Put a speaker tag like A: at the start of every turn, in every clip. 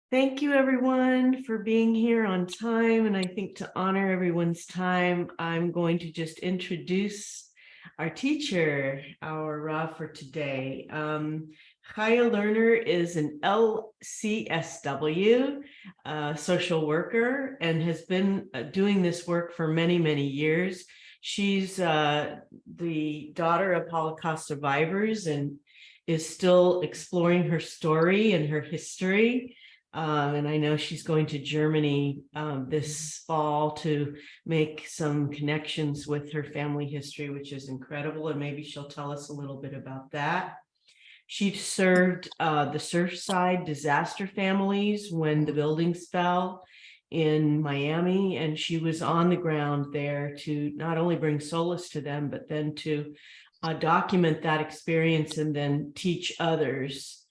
A: Thank you, everyone, for being here on time. And I think to honor everyone's time, I'm going to just introduce our teacher, our Rav for today. Chaya Lerner is an LCSW social worker and has been doing this work for many, many years. She's the daughter of Holocaust survivors and is still exploring her story and her history. And I know she's going to Germany this fall to make some connections with her family history, which is incredible. And maybe she'll tell us a little bit about that. She served the Surfside disaster families when the buildings fell in Miami, and she was on the ground there to not only bring solace to them, but then to document that experience and then teach others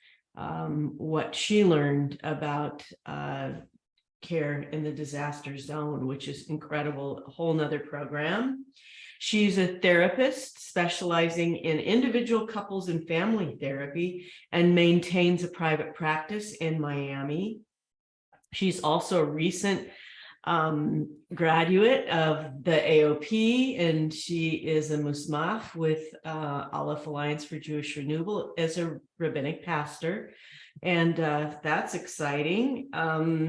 A: what she learned about care in the disaster zone, which is incredible, a whole nother program. She's a therapist specializing in individual couples and family therapy and maintains a private practice in Miami. She's also a recent graduate of the AOP, and she is a musmach with Aleph Alliance for Jewish Renewal as a rabbinic pastor. And that's exciting.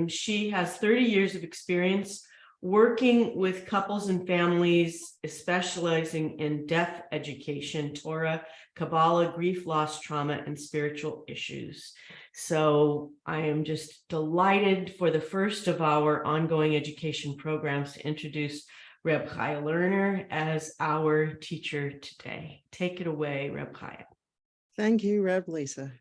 A: She has 30 years of experience working with couples and families, specializing in death education, Torah, Kabbalah, grief, loss, trauma, and spiritual issues. So I am just delighted for the first of our ongoing education programs to introduce Reb Chaya Lerner as our teacher today. Take it away, Reb Chaya.
B: Thank you, Reb Lisa.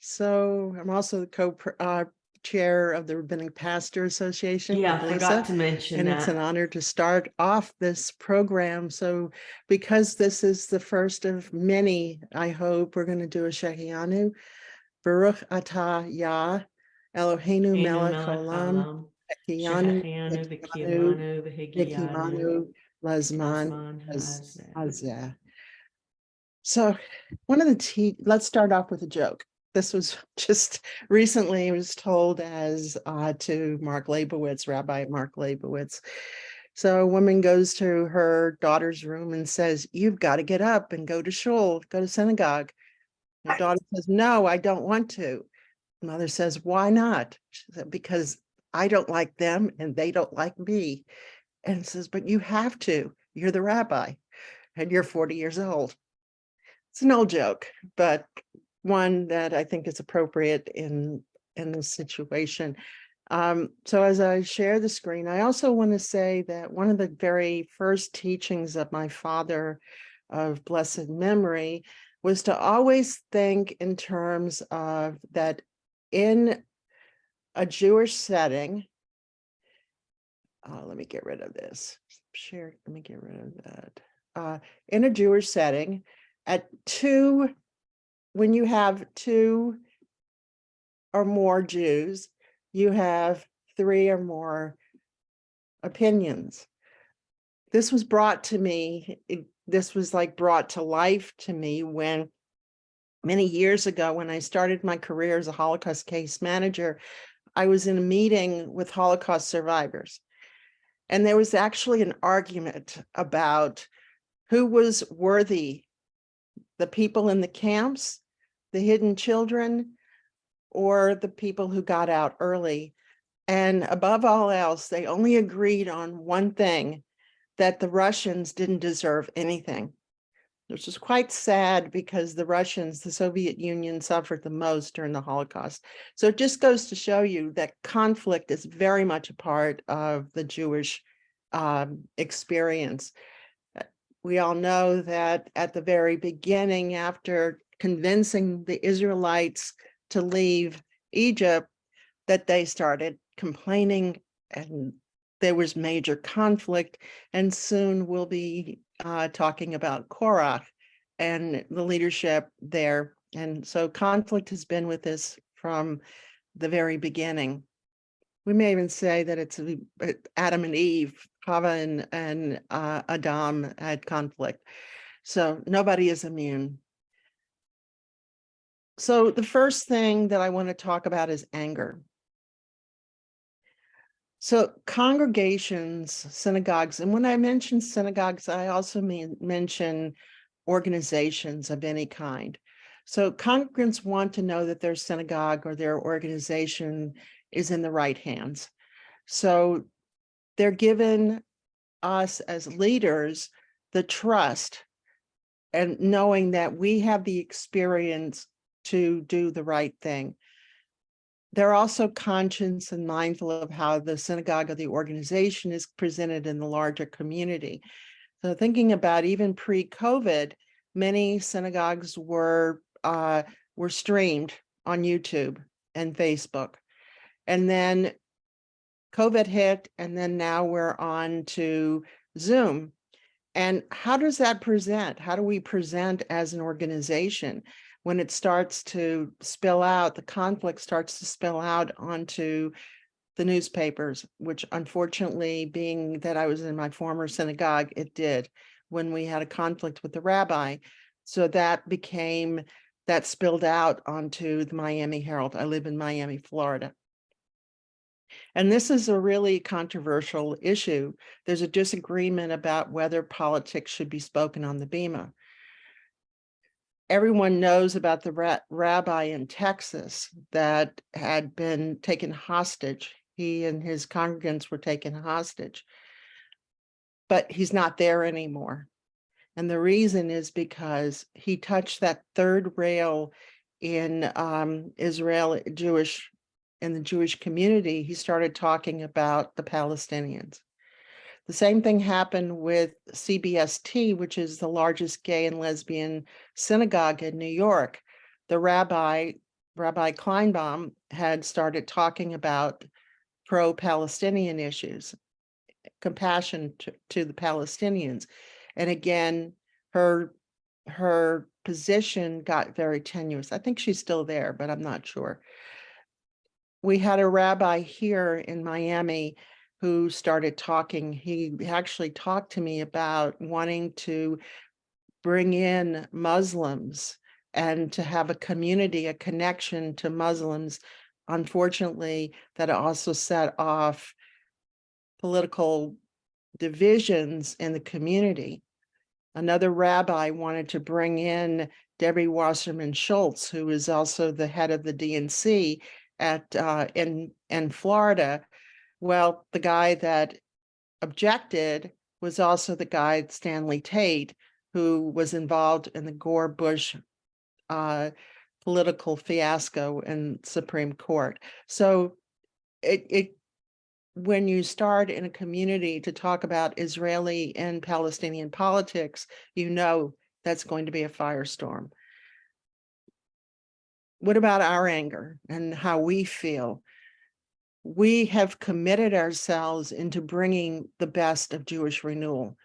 B: So I'm also the co-chair of the Rabbinic Pastor Association.
A: Yeah,
B: with Lisa,
A: forgot to mention
B: and
A: that.
B: It's an honor to start off this program. So because this is the first of many, I hope we're going to do a Shechianu. Baruch atah Yah, Eloheinu melech haolam, Shechianu v'higiyanu lazman hazeh. So let's start off with a joke. This was just recently, it was told as to Mark Leibowitz, Rabbi Mark Leibowitz. So a woman goes to her daughter's room and says, "You've got to get up and go to shul, go to synagogue." Her daughter says, "No, I don't want to." Mother says, "Why not?" She said, "Because I don't like them and they don't like me." And says, "But you have to. You're the rabbi and you're 40 years old." It's an old joke, but one that I think is appropriate in this situation. So as I share the screen, I also want to say that one of the very first teachings of my father of blessed memory was to always think in terms of that in a Jewish setting. Let me get rid of this. Share. Let me get rid of that. In a Jewish setting, when you have two or more Jews, you have three or more opinions. This was brought to me, this was like brought to life to me when many years ago, when I started my career as a Holocaust case manager, I was in a meeting with Holocaust survivors. And there was actually an argument about who was worthy, the people in the camps, the hidden children, or the people who got out early. And above all else, they only agreed on one thing, that the Russians didn't deserve anything, which is quite sad because the Soviet Union suffered the most during the Holocaust. So it just goes to show you that conflict is very much a part of the Jewish experience. We all know that at the very beginning, after convincing the Israelites to leave Egypt, that they started complaining and there was major conflict. And soon we'll be talking about Korach and the leadership there. And so conflict has been with us from the very beginning. We may even say that it's Adam and Eve, Hava and Adam had conflict. So nobody is immune. So the first thing that I want to talk about is anger. So congregations, synagogues, and when I mention synagogues, I also mention organizations of any kind. So congregants want to know that their synagogue or their organization is in the right hands. So they're given us as leaders the trust and knowing that we have the experience to do the right thing. They're also conscious and mindful of how the synagogue or the organization is presented in the larger community. So thinking about even pre-COVID, many synagogues were streamed on YouTube and Facebook. And then COVID hit, and then now we're on to Zoom. And how does that present? How do we present as an organization when it starts to spill out, the conflict starts to spill out onto the newspapers, which unfortunately, being that I was in my former synagogue, it did when we had a conflict with the rabbi. So that spilled out onto the Miami Herald. I live in Miami, Florida. And this is a really controversial issue. There's a disagreement about whether politics should be spoken on the Bema. Everyone knows about the rabbi in Texas that had been taken hostage. He and his congregants were taken hostage, but he's not there anymore. And the reason is because he touched that third rail in Israel, in the Jewish community. He started talking about the Palestinians. The same thing happened with CBST, which is the largest gay and lesbian synagogue in New York. The Rabbi Kleinbaum, had started talking about pro-Palestinian issues, compassion to the Palestinians. And again, her position got very tenuous. I think she's still there, but I'm not sure. We had a rabbi here in Miami who started talking. He actually talked to me about wanting to bring in Muslims and to have a community, a connection to Muslims. Unfortunately, that also set off political divisions in the community. Another rabbi wanted to bring in Debbie Wasserman Schultz, who is also the head of the DNC in Florida. Well, the guy that objected was also the guy, Stanley Tate, who was involved in the Gore-Bush political fiasco in Supreme Court. So when you start in a community to talk about Israeli and Palestinian politics, you know that's going to be a firestorm. What about our anger and how we feel? We have committed ourselves into bringing the best of Jewish renewal.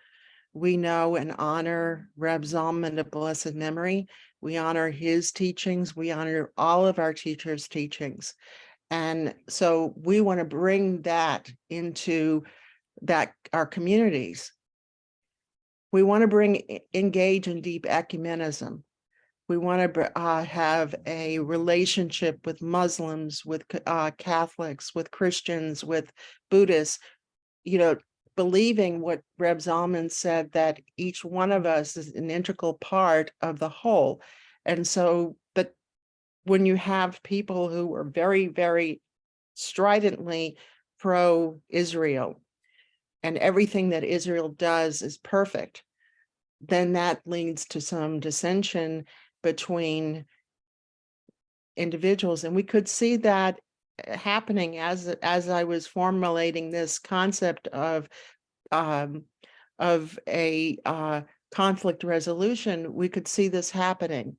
B: We know and honor Reb Zalman of blessed memory. We honor his teachings. We honor all of our teachers' teachings. And so we want to bring that into our communities. We want to engage in deep ecumenism. We want to have a relationship with Muslims, with Catholics, with Christians, with Buddhists, believing what Reb Zalman said, that each one of us is an integral part of the whole. And so, but when you have people who are very, very stridently pro-Israel and everything that Israel does is perfect, then that leads to some dissension between individuals. And we could see that happening as I was formulating this concept of a conflict resolution. We could see this happening,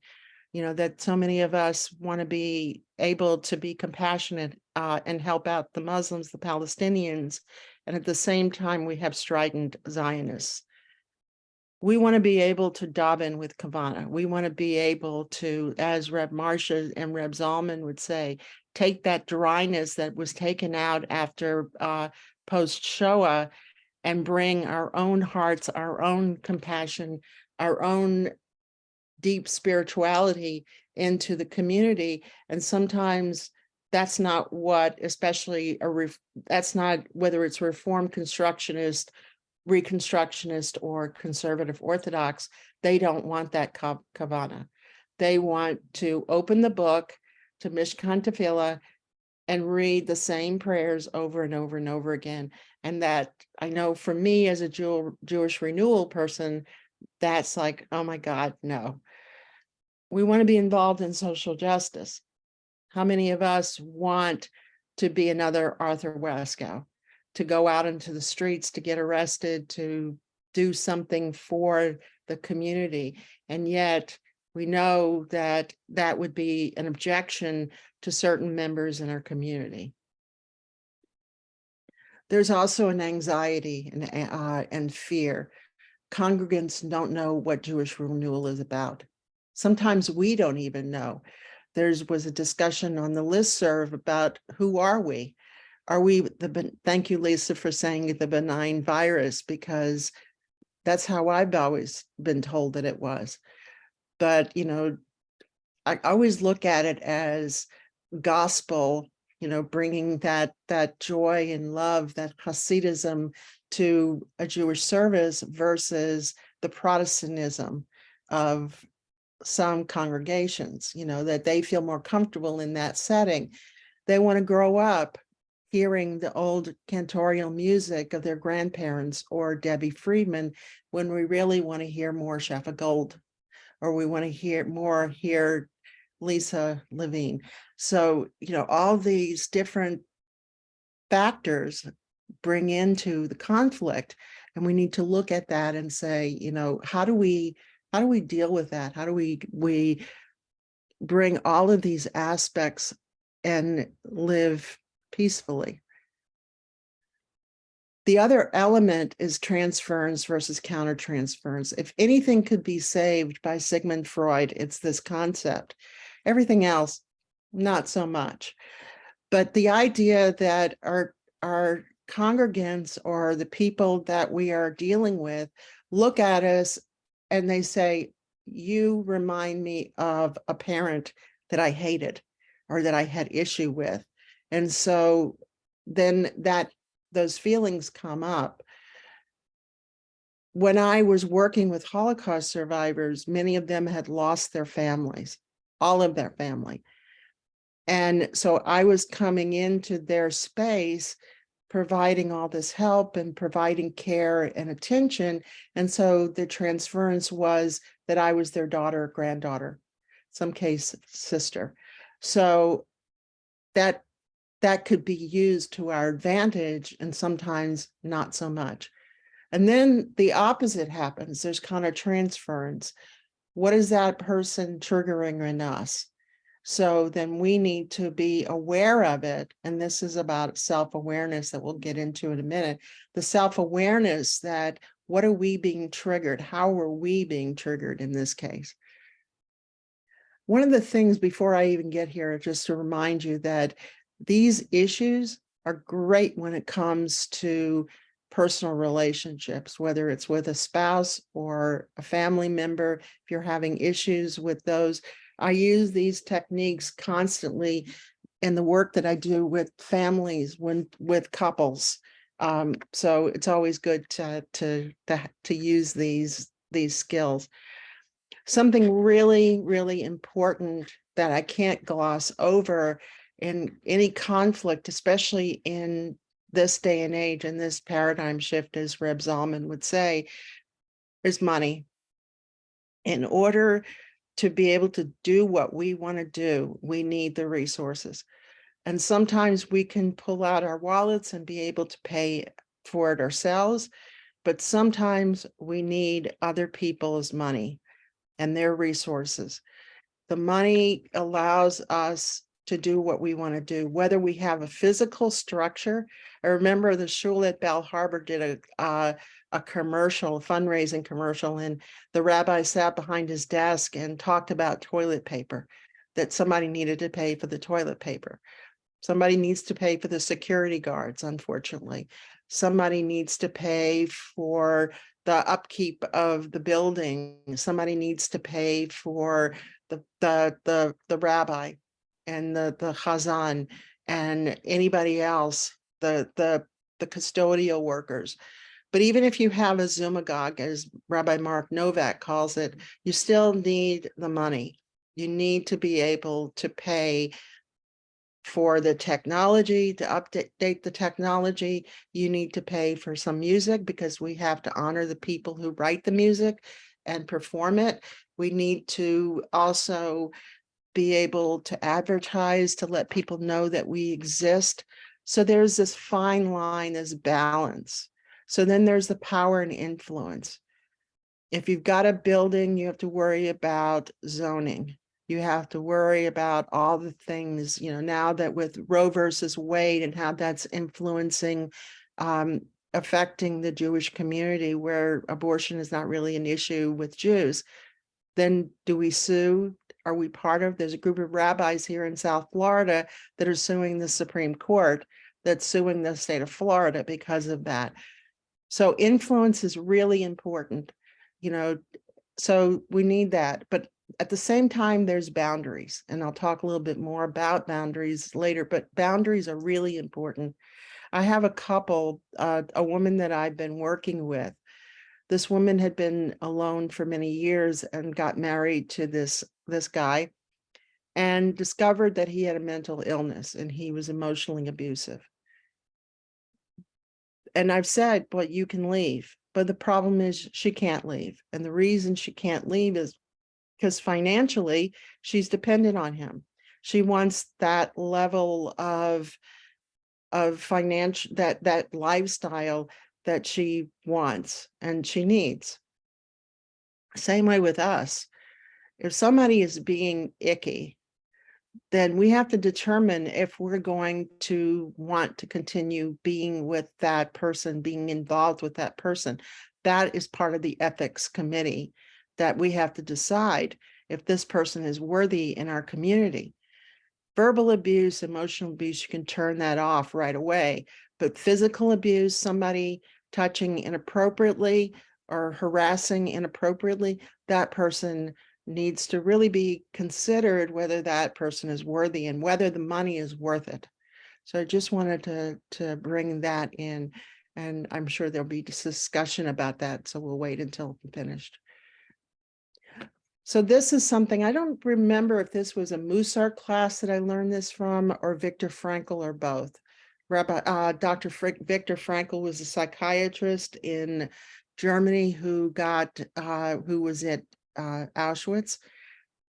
B: that so many of us want to be able to be compassionate and help out the Muslims, the Palestinians, and at the same time we have strident Zionists. We want to be able to daven with Kavana. We want to be able to, as Reb Marsha and Reb Zalman would say, take that dryness that was taken out after post-Shoah and bring our own hearts, our own compassion, our own deep spirituality into the community. And sometimes that's not what, especially that's not whether it's Reformed Constructionist, Reconstructionist, or Conservative Orthodox. They don't want that kavana. They want to open the book to Mishkan Tefillah and read the same prayers over and over and over again. And that, I know for me as a Jewish renewal person, that's like, oh my God, no. We want to be involved in social justice. How many of us want to be another Arthur Westow, to go out into the streets, to get arrested, to do something for the community? And yet we know that that would be an objection to certain members in our community. There's also an anxiety and fear. Congregants don't know what Jewish renewal is about. Sometimes we don't even know. There was a discussion on the listserv about who are we? Are we thank you, Lisa, for saying the benign virus, because that's how I've always been told that it was. But, I always look at it as gospel, bringing that joy and love, that Hasidism to a Jewish service versus the Protestantism of some congregations, that they feel more comfortable in that setting. They want to grow up hearing the old cantorial music of their grandparents or Debbie Friedman, when we really want to hear more Sheffa Gold, or we want to hear Lisa Levine. So, all these different factors bring into the conflict, and we need to look at that and say, how do we deal with that? How do we bring all of these aspects and live peacefully? The other element is transference versus countertransference. If anything could be saved by Sigmund Freud, it's this concept. Everything else, not so much. But the idea that our congregants or the people that we are dealing with look at us and they say, you remind me of a parent that I hated or that I had issue with. And so then those feelings come up. When I was working with Holocaust survivors, many of them had lost their families, all of their family. And so I was coming into their space, providing all this help and providing care and attention. And so the transference was that I was their daughter, granddaughter, some case sister. So that could be used to our advantage and sometimes not so much. And then the opposite happens. There's countertransference. What is that person triggering in us? So then we need to be aware of it. And this is about self-awareness that we'll get into in a minute. The self-awareness that what are we being triggered? How are we being triggered in this case? One of the things before I even get here, just to remind you that these issues are great when it comes to personal relationships, whether it's with a spouse or a family member. If you're having issues with those, I use these techniques constantly in the work that I do with families, with couples. So it's always good to use these skills. Something really, really important that I can't gloss over in any conflict, especially in this day and age and this paradigm shift, as Reb Zalman would say, is money. In order to be able to do what we want to do, we need the resources. And sometimes we can pull out our wallets and be able to pay for it ourselves, but sometimes we need other people's money and their resources. The money allows us to do what we want to do, whether we have a physical structure. I remember the shul at Bell Harbor did a commercial, a fundraising commercial, and the rabbi sat behind his desk and talked about toilet paper, that somebody needed to pay for the toilet paper. Somebody needs to pay for the security guards, unfortunately. Somebody needs to pay for the upkeep of the building. Somebody needs to pay for the rabbi and the chazan and anybody else, the custodial workers. But even if you have a Zumagog, as Rabbi Mark Novak calls it, you still need the money. You need to be able to pay for the technology, to update the technology. You need to pay for some music because we have to honor the people who write the music and perform it. We need to also be able to advertise, to let people know that we exist. So there's this fine line, this balance. So then there's the power and influence. If you've got a building, you have to worry about zoning. You have to worry about all the things, now that with Roe versus Wade and how that's influencing, affecting the Jewish community, where abortion is not really an issue with Jews. Then do we sue? Are we part of? There's a group of rabbis here in South Florida that are suing the Supreme Court, that's suing the state of Florida because of that. So influence is really important, so we need that. But at the same time, there's boundaries, and I'll talk a little bit more about boundaries later, but boundaries are really important. I have a couple, a woman that I've been working with. This woman had been alone for many years and got married to this guy and discovered that he had a mental illness and he was emotionally abusive. And I've said, well, you can leave. But the problem is she can't leave. And the reason she can't leave is because financially she's dependent on him. She wants that level of financial, that lifestyle that she wants and she needs. Same way with us. If somebody is being icky, then we have to determine if we're going to want to continue being with that person, being involved with that person. That is part of the ethics committee, that we have to decide if this person is worthy in our community. Verbal abuse, emotional abuse, you can turn that off right away. But physical abuse, somebody touching inappropriately or harassing inappropriately, that person needs to really be considered, whether that person is worthy and whether the money is worth it. So I just wanted to bring that in, and I'm sure there'll be discussion about that. So we'll wait until I'm finished. So this is something, I don't remember if this was a Musar class that I learned this from, or Viktor Frankl, or both. Dr. Viktor Frankl was a psychiatrist in Germany who was at Auschwitz.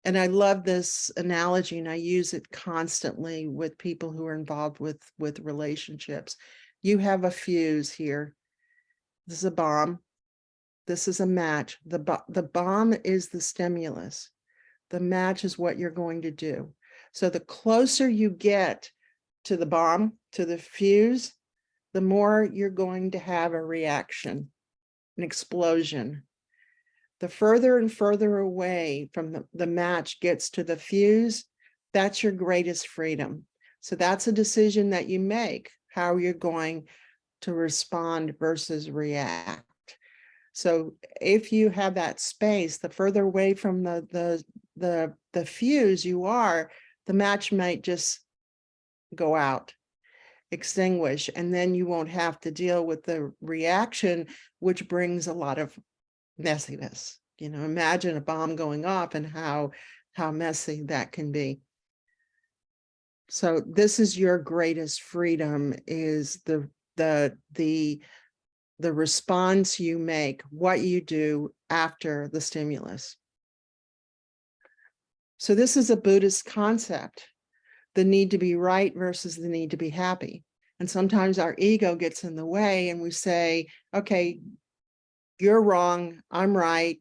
B: And I love this analogy, and I use it constantly with people who are involved with relationships. You have a fuse here. This is a bomb. This is a match. The bomb is the stimulus. The match is what you're going to do. So the closer you get to the bomb, to the fuse, the more you're going to have a reaction, an explosion. The further and further away from the match gets to the fuse, that's your greatest freedom. So that's a decision that you make, how you're going to respond versus react. So if you have that space, the further away from the fuse you are, the match might just go out, extinguish, and then you won't have to deal with the reaction, which brings a lot of messiness. Imagine a bomb going off and how messy that can be. So this is your greatest freedom, is the the response you make, what you do after the stimulus. So this is a Buddhist concept, the need to be right versus the need to be happy. And sometimes our ego gets in the way and we say, okay, you're wrong, I'm right.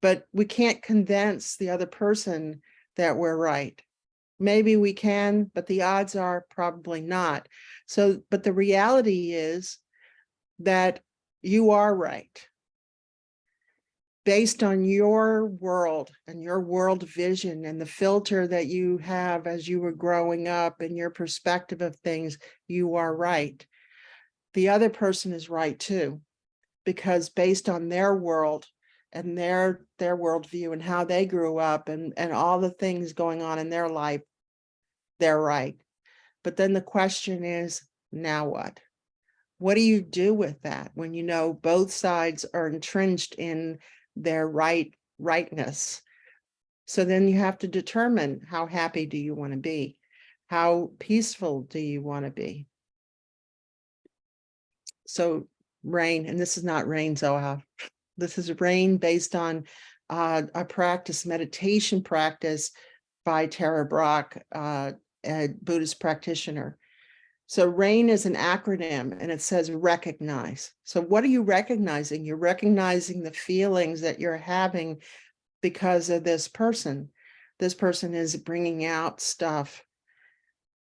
B: But we can't convince the other person that we're right. Maybe we can, but the odds are probably not. So, but the reality is that you are right. Based on your world and your world vision and the filter that you have as you were growing up and your perspective of things, you are right. The other person is right too, because based on their world and their worldview and how they grew up and all the things going on in their life, they're right. But then the question is, now what? What do you do with that when you know both sides are entrenched in their rightness? So then you have to determine, how happy do you want to be? How peaceful do you want to be? So rain, and this is not rain Zohar. This is rain based on a practice, meditation practice by Tara Brach, a Buddhist practitioner. So RAIN is an acronym and it says recognize. So what are you recognizing? You're recognizing the feelings that you're having because of this person. This person is bringing out stuff.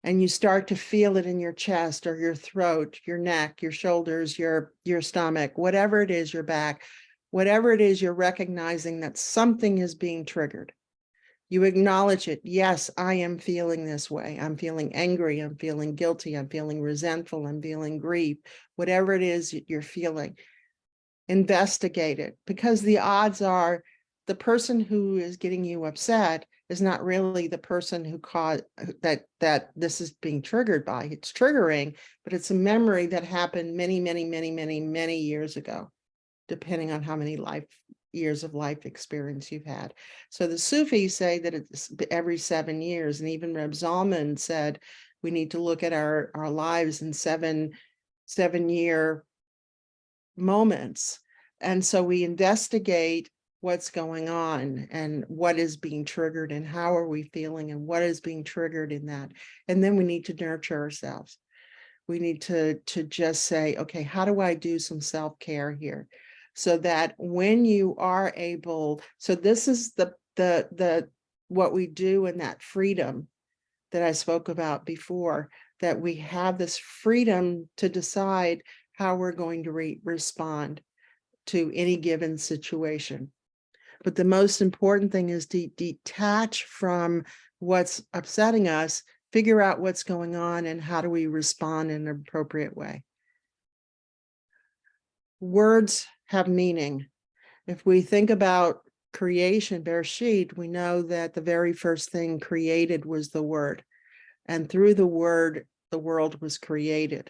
B: And you start to feel it in your chest or your throat, your neck, your shoulders, your stomach, whatever it is, your back, whatever it is, you're recognizing that something is being triggered. You acknowledge it. Yes, I am feeling this way. I'm feeling angry. I'm feeling guilty. I'm feeling resentful. I'm feeling grief. Whatever it is you're feeling, investigate it, because the odds are the person who is getting you upset is not really the person who caused that this is being triggered by. It's triggering, but it's a memory that happened many, many, many, many, many years ago, depending on how many years of life experience you've had. So the Sufis say that it's every 7 years, and even Reb Zalman said we need to look at our lives in 7-year moments. And so we investigate what's going on and what is being triggered and how are we feeling and what is being triggered in that. And then we need to nurture ourselves. We need to just say, okay, how do I do some self-care here? So that when you are able, so this is the what we do in that freedom that I spoke about before, that we have this freedom to decide how we're going to respond to any given situation. But the most important thing is to detach from what's upsetting us, figure out what's going on, and how do we respond in an appropriate way. Words have meaning. If we think about creation, Bereshit, we know that the very first thing created was the word. And through the word, the world was created.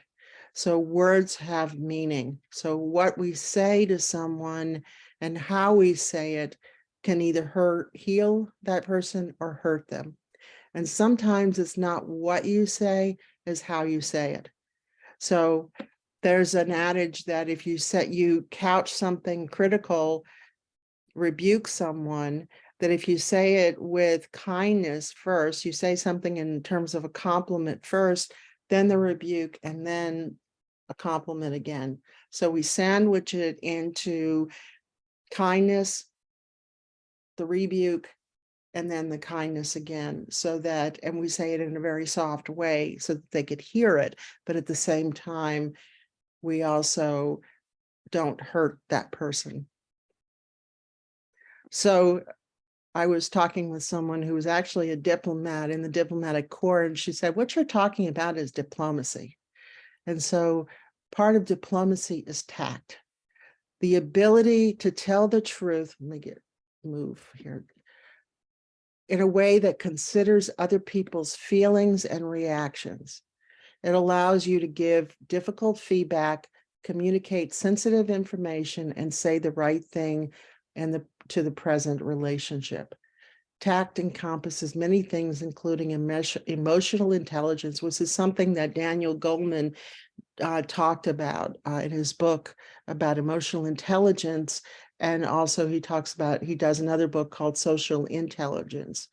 B: So words have meaning. So what we say to someone and how we say it can either heal that person or hurt them. And sometimes it's not what you say, it's how you say it. So there's an adage that if you couch something critical, rebuke someone, that if you say it with kindness first, you say something in terms of a compliment first, then the rebuke, and then a compliment again. So we sandwich it into kindness, the rebuke, and then the kindness again, so that, and we say it in a very soft way so that they could hear it, but at the same time, we also don't hurt that person. So I was talking with someone who was actually a diplomat in the diplomatic corps, and she said, what you're talking about is diplomacy. And so part of diplomacy is tact, the ability to tell the truth. Let me move here. In a way that considers other people's feelings and reactions. It allows you to give difficult feedback, communicate sensitive information, and say the right thing to the present relationship. Tact encompasses many things, including emotional intelligence, which is something that Daniel Goleman talked about in his book about emotional intelligence. And also he does another book called Social Intelligence.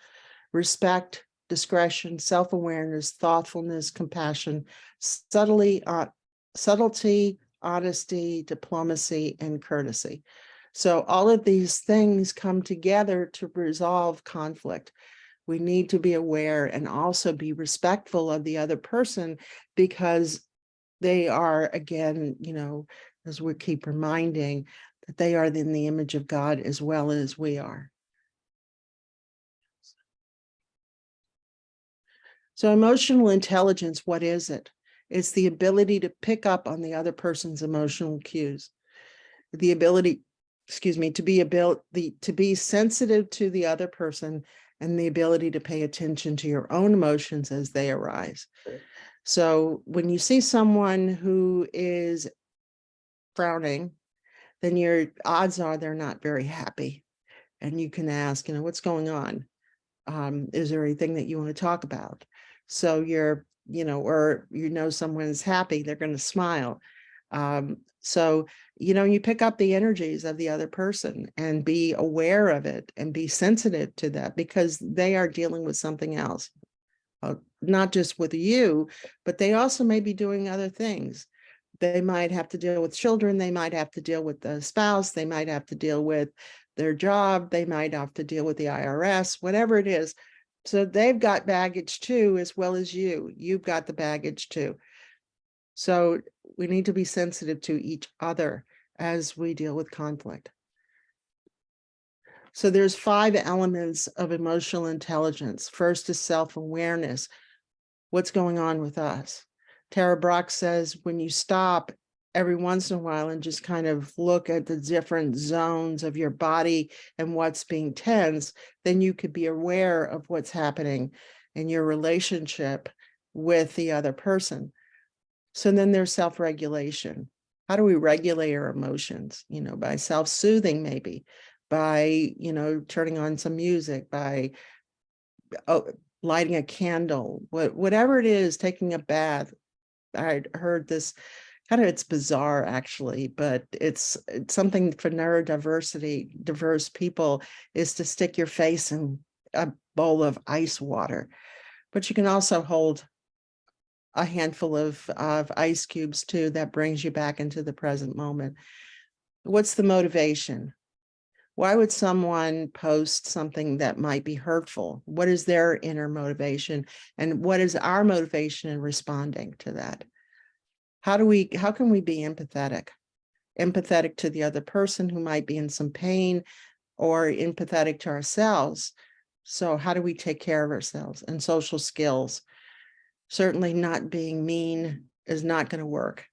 B: Respect, discretion, self-awareness, thoughtfulness, compassion, subtlety, honesty, diplomacy, and courtesy. So all of these things come together to resolve conflict. We need to be aware and also be respectful of the other person, because they are, again, as we keep reminding, that they are in the image of God as well as we are. So emotional intelligence, what is it? It's the ability to pick up on the other person's emotional cues, the ability, to be sensitive to the other person, and the ability to pay attention to your own emotions as they arise. So when you see someone who is frowning, then your odds are they're not very happy. And you can ask, what's going on? Is there anything that you want to talk about? So someone's happy, they're going to smile. So you pick up the energies of the other person and be aware of it and be sensitive to that, because they are dealing with something else, not just with you, but they also may be doing other things. They might have to deal with children, they might have to deal with the spouse, they might have to deal with their job, they might have to deal with the IRS, whatever it is. So they've got baggage too, as well as you. You've got the baggage too. So we need to be sensitive to each other as we deal with conflict. So there's 5 elements of emotional intelligence. First is self-awareness. What's going on with us? Tara Brach says, when you stop every once in a while and just kind of look at the different zones of your body and what's being tense, then you could be aware of what's happening in your relationship with the other person. So then there's self-regulation. How do we regulate our emotions? By self-soothing, maybe, by, turning on some music, by lighting a candle, whatever it is, taking a bath. I heard this it's bizarre actually, but it's something for neurodiversity, diverse people, is to stick your face in a bowl of ice water. But you can also hold a handful of ice cubes too. That brings you back into the present moment. What's the motivation? Why would someone post something that might be hurtful? What is their inner motivation? And what is our motivation in responding to that? How can we be empathetic? Empathetic to the other person who might be in some pain, or empathetic to ourselves. So how do we take care of ourselves? And social skills. Certainly not being mean is not going to work.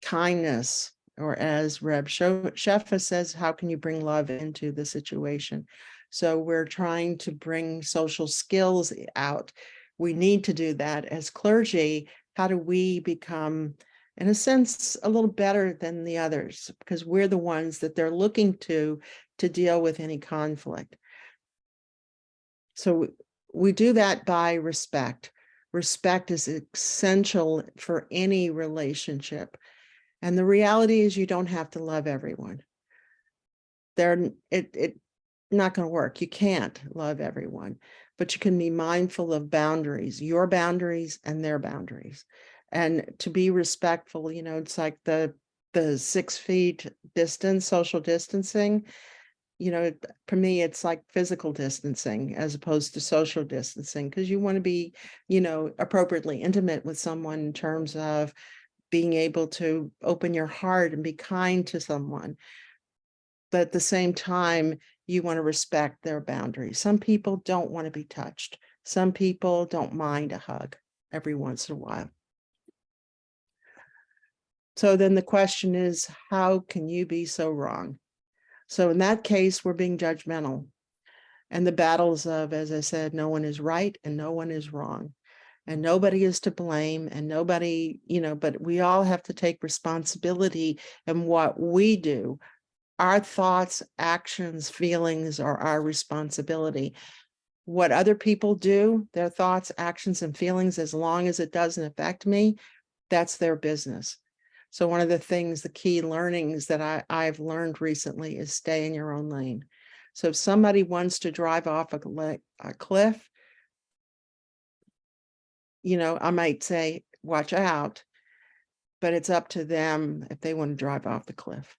B: Kindness, or as Reb Chaya says, how can you bring love into the situation? So we're trying to bring social skills out. We need to do that as clergy. How do we become, in a sense, a little better than the others? Because we're the ones that they're looking to deal with any conflict. So we do that by respect. Respect is essential for any relationship. And the reality is you don't have to love everyone. It's not going to work. You can't love everyone, but you can be mindful of boundaries, your boundaries and their boundaries. And to be respectful, it's like the 6 feet distance, social distancing. For me, it's like physical distancing as opposed to social distancing, because you want to be, appropriately intimate with someone in terms of being able to open your heart and be kind to someone. But at the same time, you want to respect their boundaries. Some people don't want to be touched. Some people don't mind a hug every once in a while. So then the question is, how can you be so wrong? So in that case, we're being judgmental. And the battles of, as I said, no one is right and no one is wrong. And nobody is to blame, and nobody, but we all have to take responsibility in what we do. Our thoughts, actions, feelings are our responsibility. What other people do, their thoughts, actions, and feelings, as long as it doesn't affect me, that's their business. So one of the things, the key learnings that I've learned recently is stay in your own lane. So if somebody wants to drive off a cliff, I might say, watch out, but it's up to them if they want to drive off the cliff.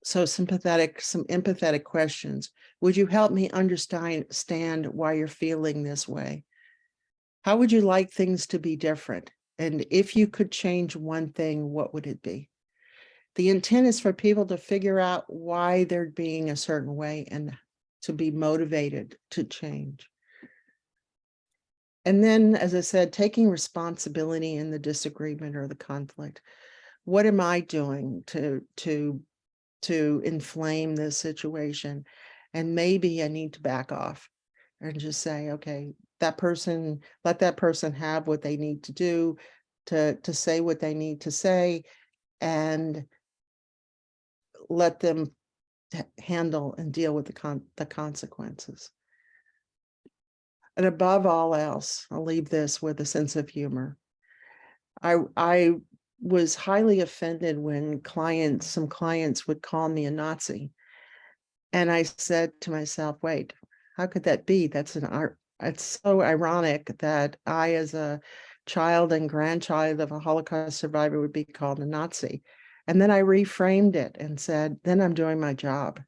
B: So some empathetic questions. Would you help me understand why you're feeling this way? How would you like things to be different? And if you could change one thing, what would it be? The intent is for people to figure out why they're being a certain way and to be motivated to change. And then, as I said, taking responsibility in the disagreement or the conflict. What am I doing to inflame this situation? And maybe I need to back off and just say, okay, let that person have what they need to do to say what they need to say, and let them handle and deal with the consequences. And above all else, I'll leave this with a sense of humor. I was highly offended when some clients would call me a Nazi. And I said to myself, wait, how could that be? It's so ironic that I, as a child and grandchild of a Holocaust survivor, would be called a Nazi. And then I reframed it and said, then I'm doing my job.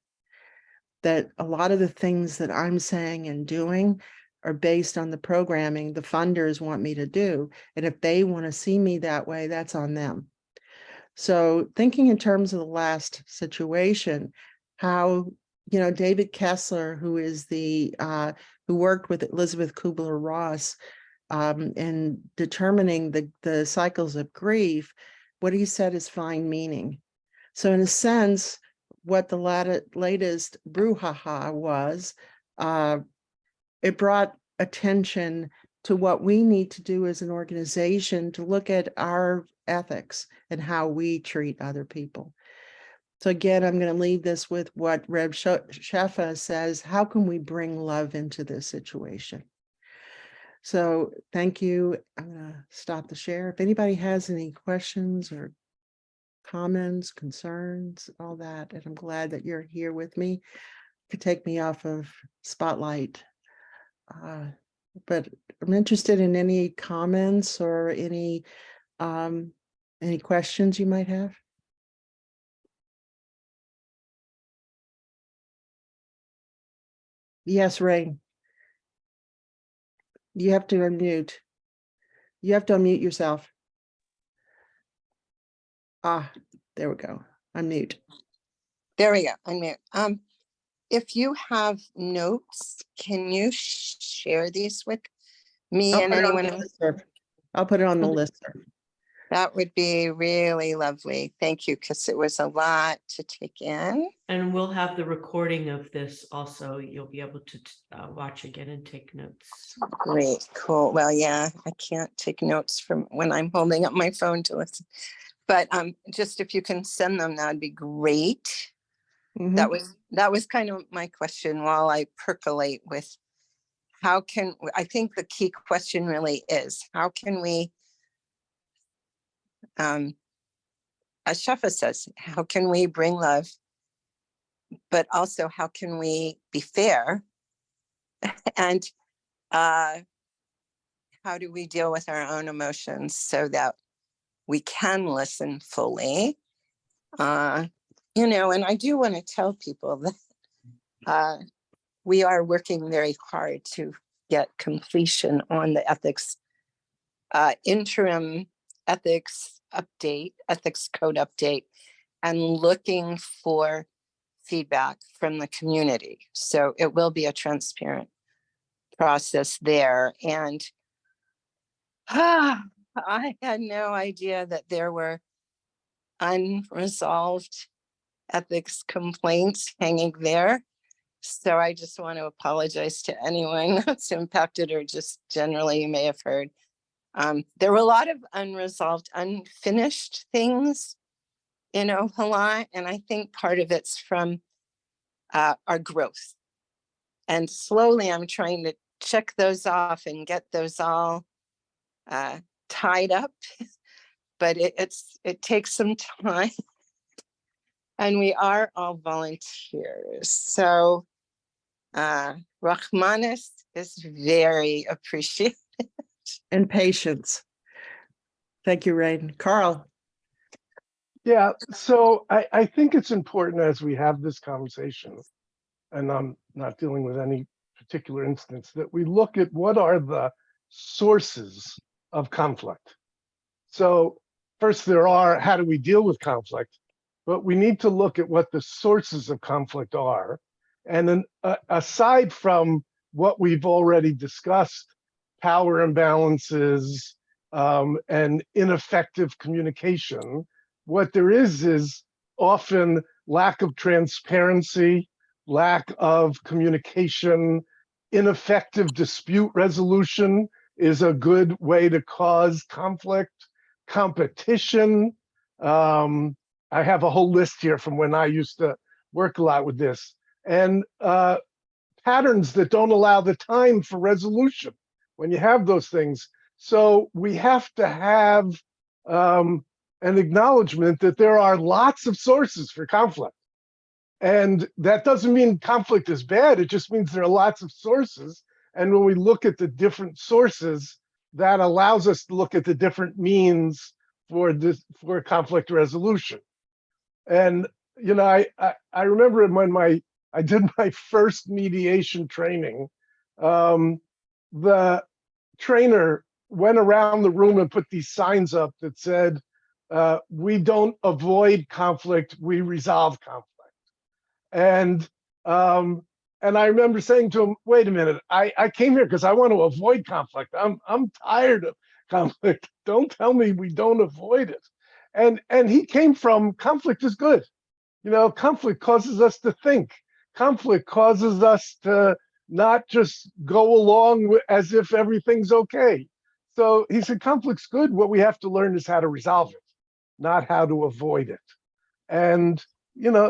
B: That a lot of the things that I'm saying and doing are based on the programming the funders want me to do. And if they want to see me that way, that's on them. So thinking in terms of the last situation, how, David Kessler, who worked with Elizabeth Kubler-Ross in determining the cycles of grief, what he said is find meaning. So in a sense, what the latest brouhaha was, it brought attention to what we need to do as an organization to look at our ethics and how we treat other people. So again, I'm going to leave this with what Reb Chaya says, how can we bring love into this situation? So thank you. I'm going to stop the share. If anybody has any questions or comments, concerns, all that, and I'm glad that you're here with me to take me off of spotlight. But I'm interested in any comments or any questions you might have. Yes, Ray. You have to unmute. You have to unmute yourself. There we go. Unmute.
C: There we go. Unmute. If you have notes, can you share these with me and anyone else?
B: I'll put it on the list.
C: That would be really lovely. Thank you, because it was a lot to take in.
A: And we'll have the recording of this also. You'll be able to watch again and take notes.
C: Great, cool. Well, yeah, I can't take notes from when I'm holding up my phone to listen. But just if you can send them, that'd be great. Mm-hmm. That was kind of my question while I percolate with I think the key question really is, how can we, as Shafa says, how can we bring love, but also how can we be fair? And how do we deal with our own emotions so that we can listen fully? And I do want to tell people that we are working very hard to get completion on the ethics interim ethics code update, and looking for feedback from the community. So it will be a transparent process there. And I had no idea that there were unresolved ethics complaints hanging there. So I just want to apologize to anyone that's impacted, or just generally you may have heard. There were a lot of unresolved, unfinished things, Hala, and I think part of it's from our growth. And slowly I'm trying to check those off and get those all tied up, but it takes some time. And we are all volunteers. So Rahmanis is very appreciated.
B: And patience. Thank you, Rain. Carl.
D: Yeah, so I think it's important as we have this conversation, and I'm not dealing with any particular instance, that we look at what are the sources of conflict. So first how do we deal with conflict? But we need to look at what the sources of conflict are. And then aside from what we've already discussed, power imbalances and ineffective communication, what there is often lack of transparency, lack of communication, ineffective dispute resolution is a good way to cause conflict, competition. I have a whole list here from when I used to work a lot with this, and patterns that don't allow the time for resolution when you have those things. So we have to have an acknowledgement that there are lots of sources for conflict. And that doesn't mean conflict is bad. It just means there are lots of sources. And when we look at the different sources, that allows us to look at the different means for conflict resolution. And I remember when I did my first mediation training, the trainer went around the room and put these signs up that said, "We don't avoid conflict, we resolve conflict." And I remember saying to him, "Wait a minute, I came here because I want to avoid conflict. I'm tired of conflict. Don't tell me we don't avoid it." And he came from conflict is good. Conflict causes us to think. Conflict causes us to not just go along as if everything's okay. So he said, conflict's good. What we have to learn is how to resolve it, not how to avoid it. And,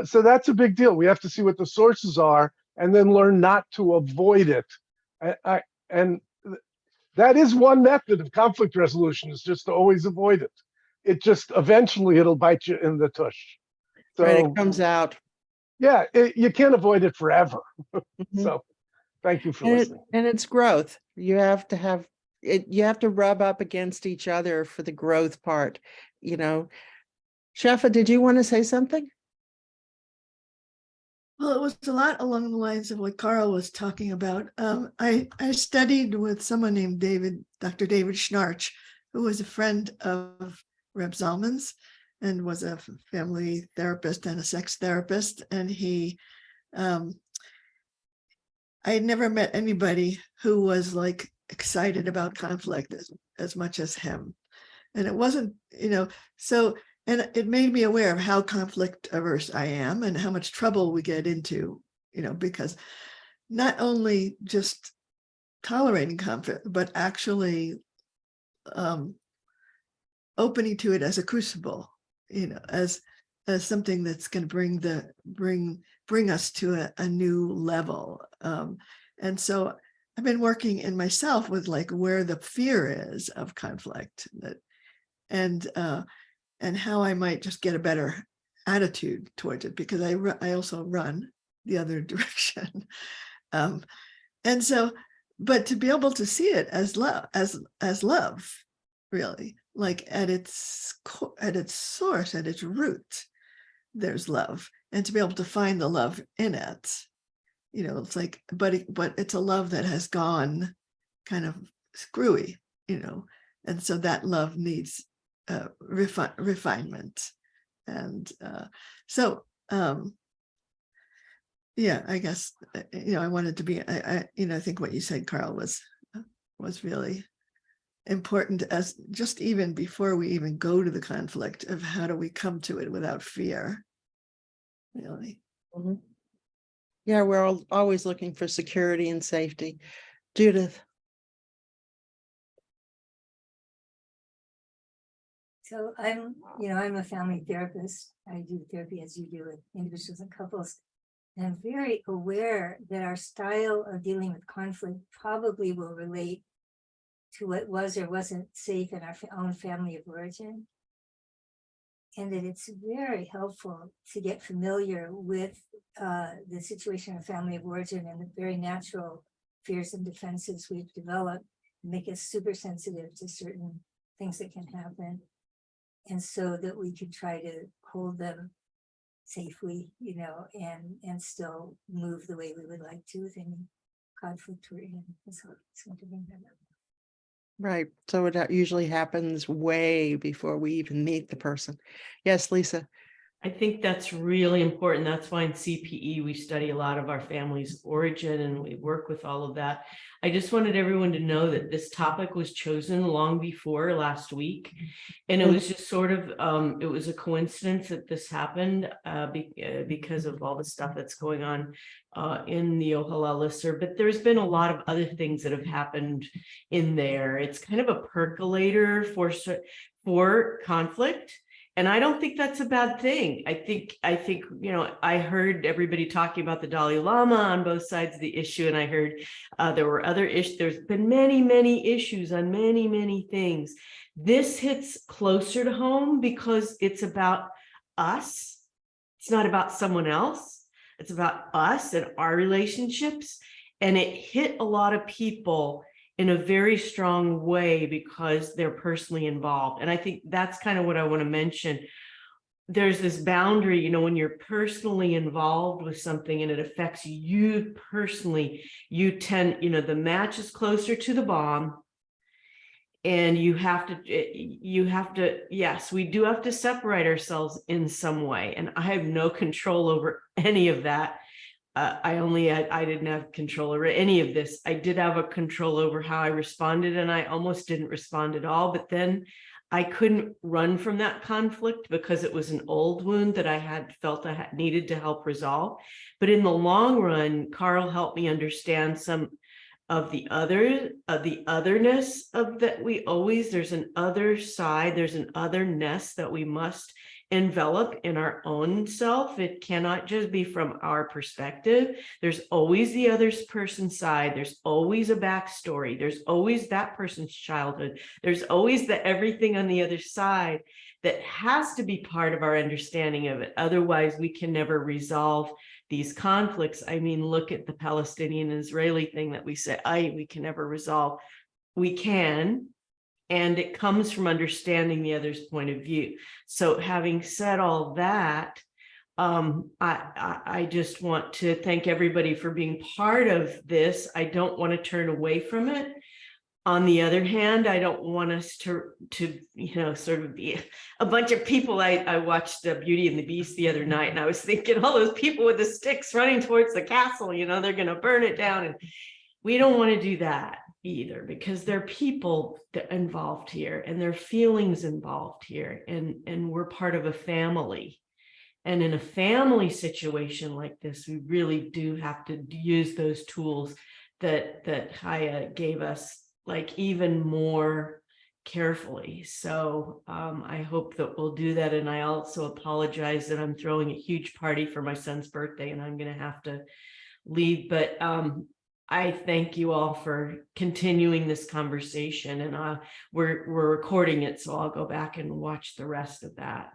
D: so that's a big deal. We have to see what the sources are and then learn not to avoid it. And that is one method of conflict resolution, is just to always avoid it. It just eventually it'll bite you in the tush. So
B: Right, it comes out.
D: Yeah, you can't avoid it forever.
B: Mhm.
D: So thank you for
B: And
D: listening.
B: it's growth. You have to have it, you have to rub up against each other for the growth part. Shefa, did you want to say something?
E: Well, it was a lot along the lines of what Carl was talking about. I studied with someone named Dr. David Schnarch, who was a friend of Reb Zalman's and was a family therapist and a sex therapist. And I had never met anybody who was like excited about conflict as much as him. And it wasn't, and it made me aware of how conflict averse I am and how much trouble we get into, because not only just tolerating conflict, but actually opening to it as a crucible, as something that's going to bring us to a new level. And so I've been working in myself with like where the fear is of conflict, and how I might just get a better attitude towards it, because I also run the other direction. And so, but to be able to see it as love, as love, really, like at its source, at its root, there's love, and to be able to find the love in it, it's like, but it's a love that has gone kind of screwy, and so that love needs refinement. And so yeah, I guess I wanted to be I think what you said, Carl, was really important, as just even before we even go to the conflict, of how do we come to it without fear, really.
B: Mm-hmm. Yeah, we're always looking for security and safety. Judith.
F: So I'm a family therapist. I do therapy as you do with individuals and couples. And I'm very aware that our style of dealing with conflict probably will relate to what was or wasn't safe in our own family of origin. And that it's very helpful to get familiar with the situation of family of origin and the very natural fears and defenses we've developed, make us super sensitive to certain things that can happen. And so that we can try to hold them safely, and still move the way we would like to with any conflict we're in. So it's going to bring that up.
B: Right. So it usually happens way before we even meet the person. Yes, Lisa.
A: I think that's really important. That's why in CPE, we study a lot of our family's origin and we work with all of that. I just wanted everyone to know that this topic was chosen long before last week. And it was just sort of, it was a coincidence that this happened because of all the stuff that's going on in the Ohala listserv. But there's been a lot of other things that have happened in there. It's kind of a percolator for conflict. And I don't think that's a bad thing. I think, I heard everybody talking about the Dalai Lama on both sides of the issue. And I heard there were other issues. There's been many, many issues on many, many things. This hits closer to home because it's about us. It's not about someone else. It's about us and our relationships. And it hit a lot of people in a very strong way because they're personally involved. And I think that's kind of what I want to mention. There's this boundary, when you're personally involved with something and it affects you personally, you tend, the match is closer to the bomb. And you have to, yes, we do have to separate ourselves in some way. And I have no control over any of that. I didn't have control over any of this. I did have a control over how I responded, and I almost didn't respond at all. But then I couldn't run from that conflict because it was an old wound that I had felt I needed to help resolve. But in the long run, Carl helped me understand some of the otherness of that. There's an other side, there's an otherness that we must envelop in our own self. It cannot just be from our perspective. There's always the other person's side. There's always a backstory. There's always that person's childhood. There's always the everything on the other side that has to be part of our understanding of it. Otherwise, we can never resolve these conflicts. I mean, look at the Palestinian-Israeli thing that we say, we can never resolve. We can, and it comes from understanding the other's point of view. So having said all that, I just want to thank everybody for being part of this. I don't want to turn away from it. On the other hand, I don't want us to sort of be a bunch of people. I watched Beauty and the Beast the other night, and I was thinking all those people with the sticks running towards the castle, they're going to burn it down. And we don't want to do that either, because there are people involved here and there are feelings involved here, and we're part of a family. And in a family situation like this, we really do have to use those tools that Chaya gave us, like even more carefully. So I hope that we'll do that. And I also apologize that I'm throwing a huge party for my son's birthday and I'm going to have to leave. But I thank you all for continuing this conversation, and we're recording it, so I'll go back and watch the rest of that.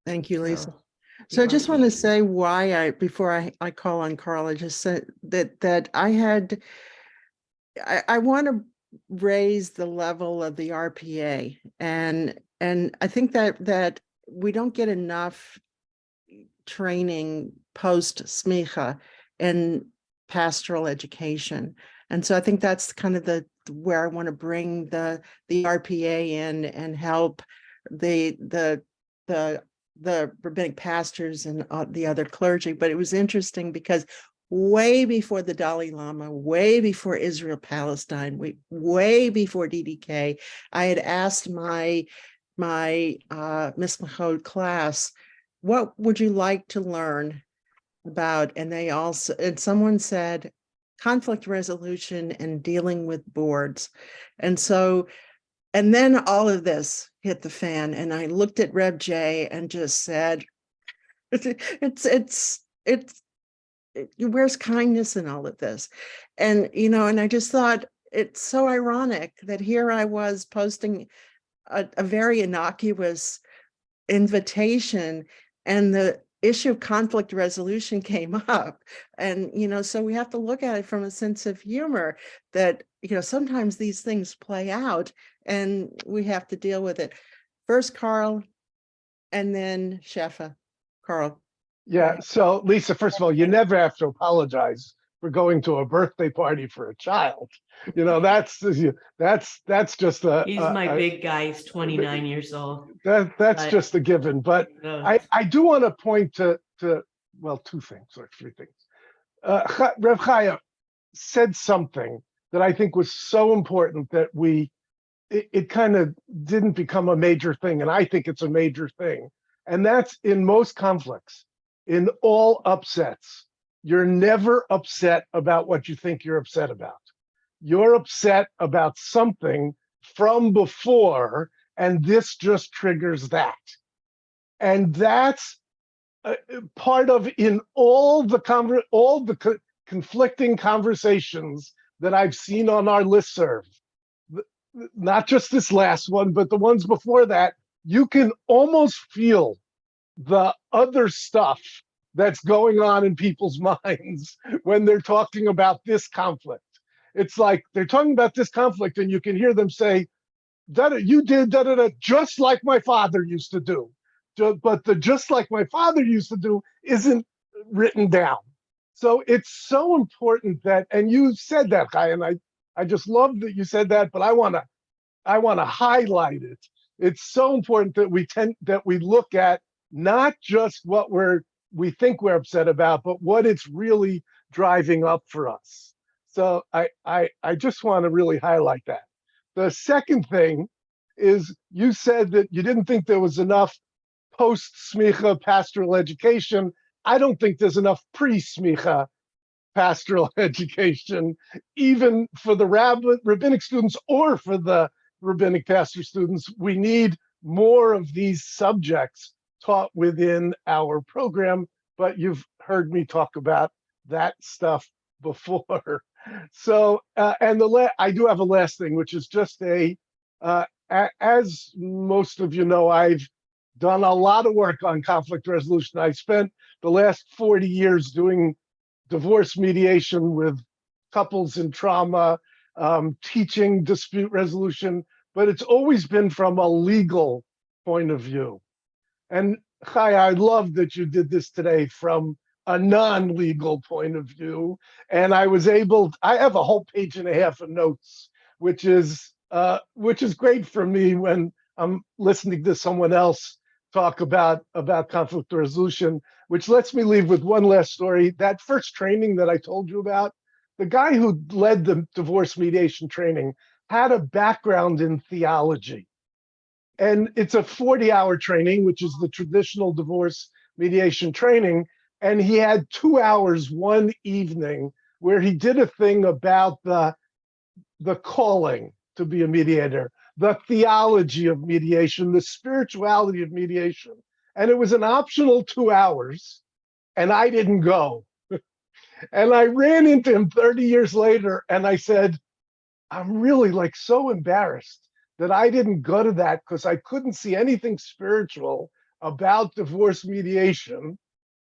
B: Thank you, Lisa. So I just want to say why before I call on Carl, I just said that I want to raise the level of the RPA, and I think that we don't get enough training post smicha and pastoral education. And so I think that's kind of where I want to bring the RPA in and help the rabbinic pastors and the other clergy. But it was interesting because way before the Dalai Lama, way before Israel Palestine, way before DDK, I had asked my Mismachot class, what would you like to learn about? And someone said conflict resolution and dealing with boards. And then all of this hit the fan, and I looked at Reb J and just said, it's where's kindness in all of this? And, and I just thought it's so ironic that here I was posting a very innocuous invitation, and the issue of conflict resolution came up. And, so we have to look at it from a sense of humor that, sometimes these things play out and we have to deal with it. First, Carl, and then Shefa. Carl.
D: Yeah. So Lisa, first of all, you never have to apologize for going to a birthday party for a child. That's just
A: He's my big guy. He's 29 years old.
D: that's
A: but-
D: just a given. But I do want to point to well, two things or three things. Reb Chaya said something that I think was so important that it kind of didn't become a major thing, and I think it's a major thing. And that's in most conflicts, in all upsets, you're never upset about what you think you're upset about. You're upset about something from before, and this just triggers that. And that's part of in all the conflicting conversations that I've seen on our listserv, not just this last one, but the ones before that, you can almost feel the other stuff that's going on in people's minds when they're talking about this conflict. It's like they're talking about this conflict and you can hear them say, you did da-da-da, just like my father used to do. But the just like my father used to do isn't written down. So it's so important that, and you said that, Chaya, and I just love that you said that, but I want to highlight it. It's so important that we look at not just what we think we're upset about, but what it's really driving up for us. So I just want to really highlight that. The second thing is you said that you didn't think there was enough post-smicha pastoral education. I don't think there's enough pre-smicha pastoral education, even for the rabbinic students or for the rabbinic pastor students. We need more of these subjects taught within our program, but you've heard me talk about that stuff before. So, and I do have a last thing, which is just as most of you know, I've done a lot of work on conflict resolution. I spent the last 40 years doing divorce mediation with couples in trauma, teaching dispute resolution, but it's always been from a legal point of view. And Chaya, I love that you did this today from a non-legal point of view. And I have a whole page and a half of notes, which is great for me when I'm listening to someone else talk about conflict resolution, which lets me leave with one last story. That first training that I told you about, the guy who led the divorce mediation training had a background in theology. And it's a 40-hour training, which is the traditional divorce mediation training. And he had 2 hours one evening where he did a thing about the calling to be a mediator, the theology of mediation, the spirituality of mediation. And it was an optional 2 hours, and I didn't go. And I ran into him 30 years later, and I said, I'm really so embarrassed that I didn't go to that because I couldn't see anything spiritual about divorce mediation.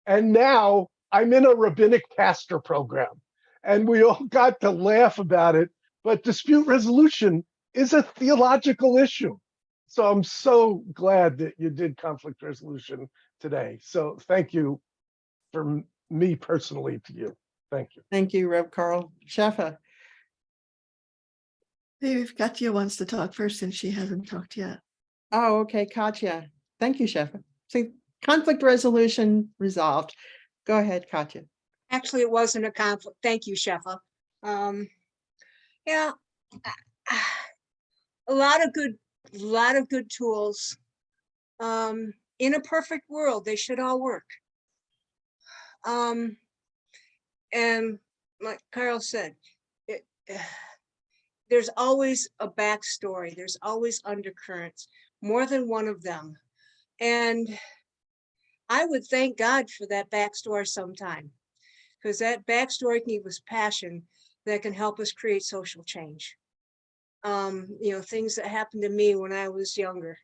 D: And now I'm in a rabbinic pastor program, and we all got to laugh about it. But dispute resolution is a theological issue. So I'm so glad that you did conflict resolution today. So thank you from me personally to you. Thank you.
B: Thank you, Reb Carl. Shefa.
E: Maybe if Katya wants to talk first, and she hasn't talked yet.
B: Oh, okay, Katya. Thank you, Shefa. See, conflict resolution resolved. Go ahead, Katya.
G: Actually, it wasn't a conflict. Thank you, Shefa. Yeah, a lot of good tools. In a perfect world, they should all work. And like Carl said, there's always a backstory. There's always undercurrents, more than one of them. And I would thank God for that backstory sometime. because that backstory can give us passion that can help us create social change. Things that happened to me when I was younger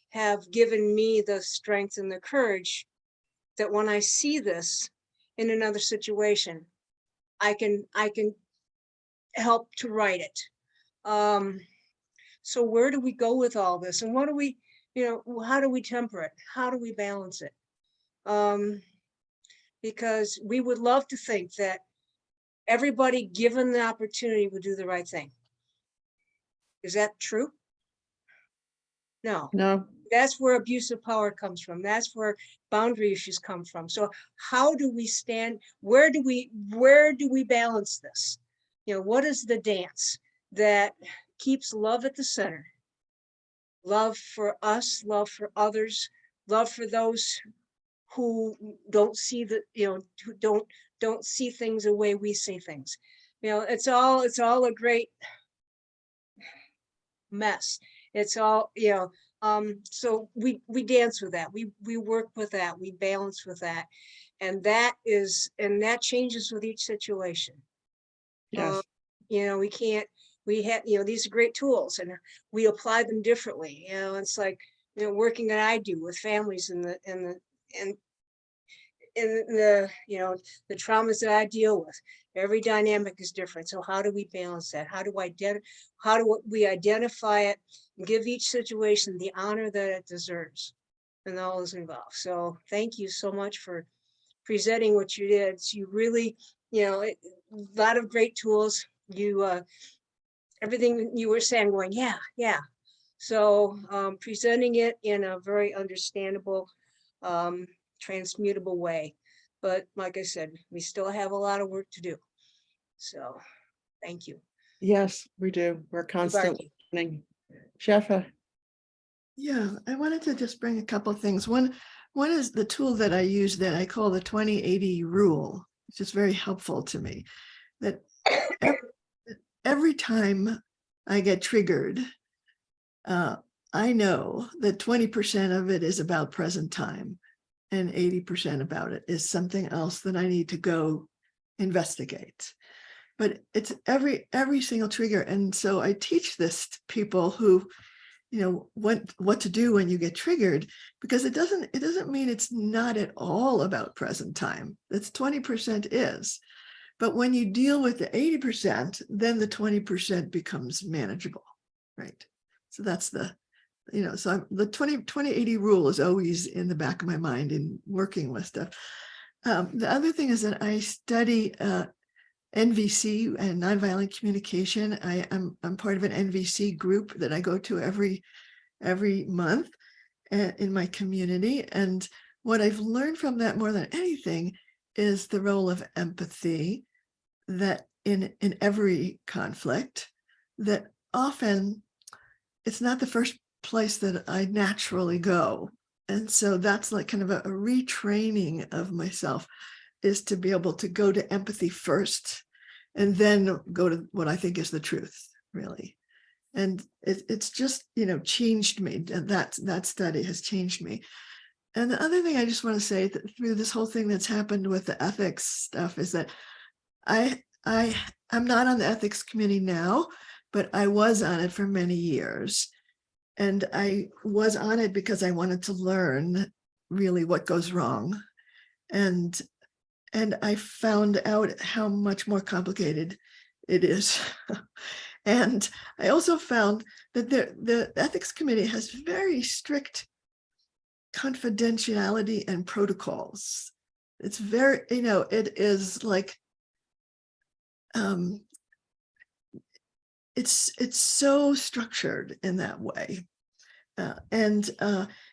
G: have given me the strength and the courage that when I see this in another situation, I can help to write it. So where do we go with all this, and what do we, how do we temper it? How do we balance it? Because we would love to think that everybody given the opportunity would do the right thing. Is that true? No.
B: No,
G: That's where abuse of power comes from. That's where boundary issues come from. So how do we stand? Where do we balance this? What is the dance that keeps love at the center? Love for us, love for others, love for those who don't see who don't see things the way we see things. It's all a great mess. It's all, so we dance with that. We work with that. We balance with that. And that changes with each situation.
B: yes,
G: We have, these are great tools and we apply them differently. It's like, working that I do with families and the traumas that I deal with. Every dynamic is different. So how do we balance that? How do we identify it and give each situation the honor that it deserves and all is involved? So thank you so much for presenting what you did. You really, a lot of great tools. Everything you were saying going, yeah. So presenting it in a very understandable, transmutable way. But like I said, we still have a lot of work to do. So thank you.
B: yes, we do. We're constantly learning. Shefa,
E: Yeah, I wanted to just bring a couple of things. One is the tool that I use that I call the 2080 rule, which is very helpful to me. That every time I get triggered, I know that 20% of it is about present time and 80% about it is something else that I need to go investigate. But it's every single trigger. And so I teach this to people who, what to do when you get triggered, because it doesn't mean it's not at all about present time. That's 20% is. But when you deal with the 80%, then the 20% becomes manageable, right? So that's the the 20-80 rule is always in the back of my mind in working with stuff. The other thing is that I study NVC and nonviolent communication. I'm part of an NVC group that I go to every month in my community. And what I've learned from that more than anything is the role of empathy, that in every conflict, that often it's not the first place that I naturally go. And so that's like kind of a retraining of myself, is to be able to go to empathy first and then go to what I think is the truth, really. And it's just, changed me. That study has changed me. And the other thing I just want to say that through this whole thing that's happened with the ethics stuff is that I'm not on the ethics committee now, but I was on it for many years. And I was on it because I wanted to learn really what goes wrong. And I found out how much more complicated it is. And I also found that the ethics committee has very strict confidentiality and protocols. It's very, it is like, it's so structured in that way. And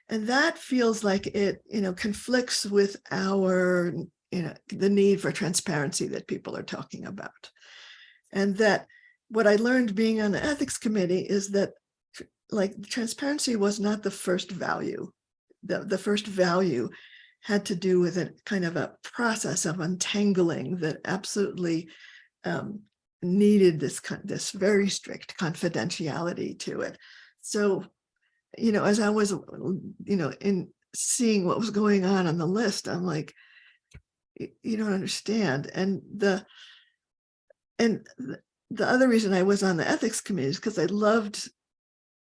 E: that feels like it, conflicts with our, the need for transparency that people are talking about. And that what I learned being on the ethics committee is that like transparency was not the first value. The first value had to do with a kind of a process of untangling that absolutely needed this very strict confidentiality to it. So, as I was, in seeing what was going on the list, I'm like, you don't understand. And the other reason I was on the ethics committee is because I loved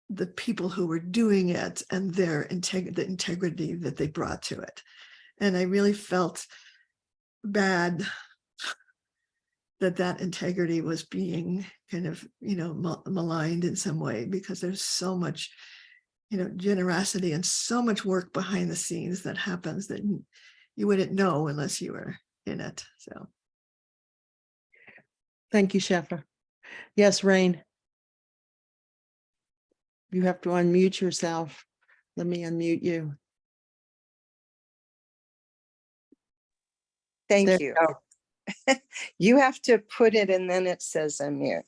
E: the people who were doing it and the integrity that they brought to it. And I really felt bad that integrity was being kind of, maligned in some way, because there's so much, generosity and so much work behind the scenes that happens that you wouldn't know unless you were in it. So.
B: Thank you, Shefa. Yes, Rain. You have to unmute yourself. Let me unmute you.
C: Thank
B: There
C: you.
B: you go.
C: You have to put it and then it says unmute.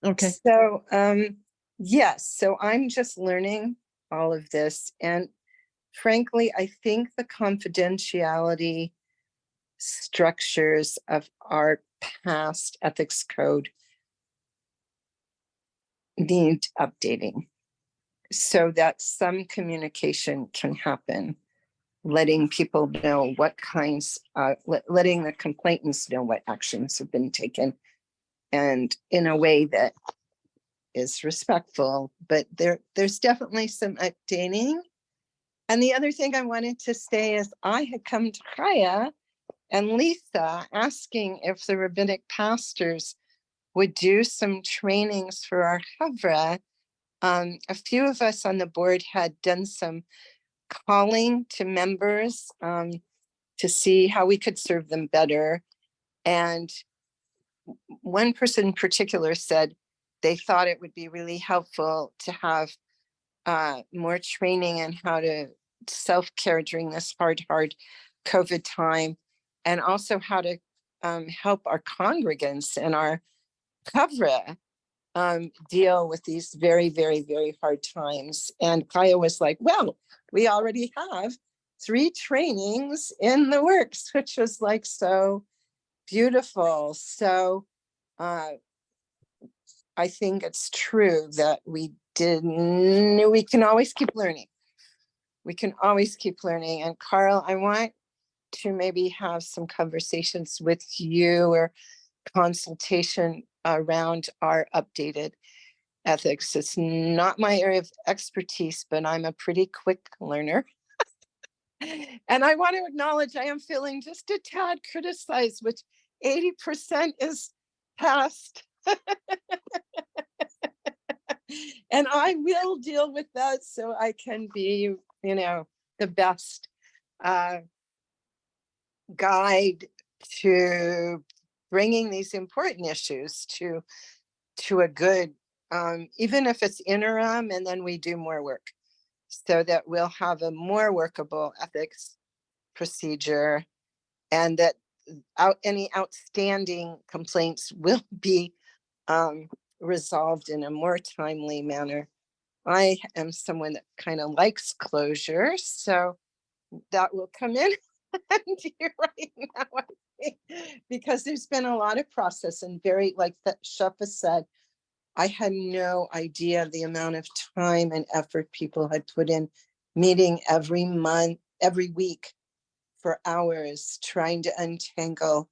B: Okay.
C: So, yes, so I'm just learning all of this. And frankly, I think the confidentiality structures of our past ethics code need updating so that some communication can happen, letting people know what kinds, letting the complainants know what actions have been taken, and in a way that is respectful. But there's definitely some updating. And the other thing I wanted to say is I had come to Chaya and Lisa asking if the rabbinic pastors would do some trainings for our Havra. A few of us on the board had done some calling to members to see how we could serve them better. And one person in particular said they thought it would be really helpful to have more training in how to self-care during this hard COVID time, and also how to help our congregants and our Kavra deal with these very, very, very hard times. And Kaya was like, well, we already have 3 trainings in the works, which was like so beautiful. So I think it's true that we can always keep learning. We can always keep learning. And Carl, I want to maybe have some conversations with you or consultation around our updated ethics. It's not my area of expertise, but I'm a pretty quick learner. And I want to acknowledge I am feeling just a tad criticized, which 80% is past. And I will deal with that so I can be, the best guide to bringing these important issues to a good, even if it's interim, and then we do more work so that we'll have a more workable ethics procedure, and that any outstanding complaints will be resolved in a more timely manner. I am someone that kind of likes closure, so that will come in handy right now, I think, because there's been a lot of process, and very, like that Shefa said, I had no idea the amount of time and effort people had put in meeting every month, every week for hours, trying to untangle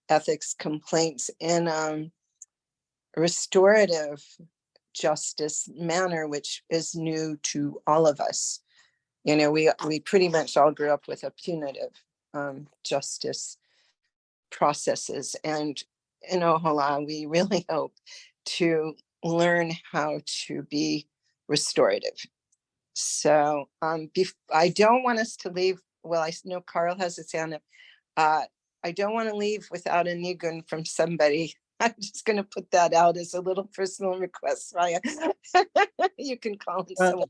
C: ethics complaints in a restorative justice manner, which is new to all of us. We pretty much all grew up with a punitive justice processes, and in Ohala, we really hope to learn how to be restorative. So I don't want us to leave. Well, I know Carl has his hand up. I don't want to leave without a nigun from somebody. I'm just going to put that out as a little personal request, Raya. You can call him someone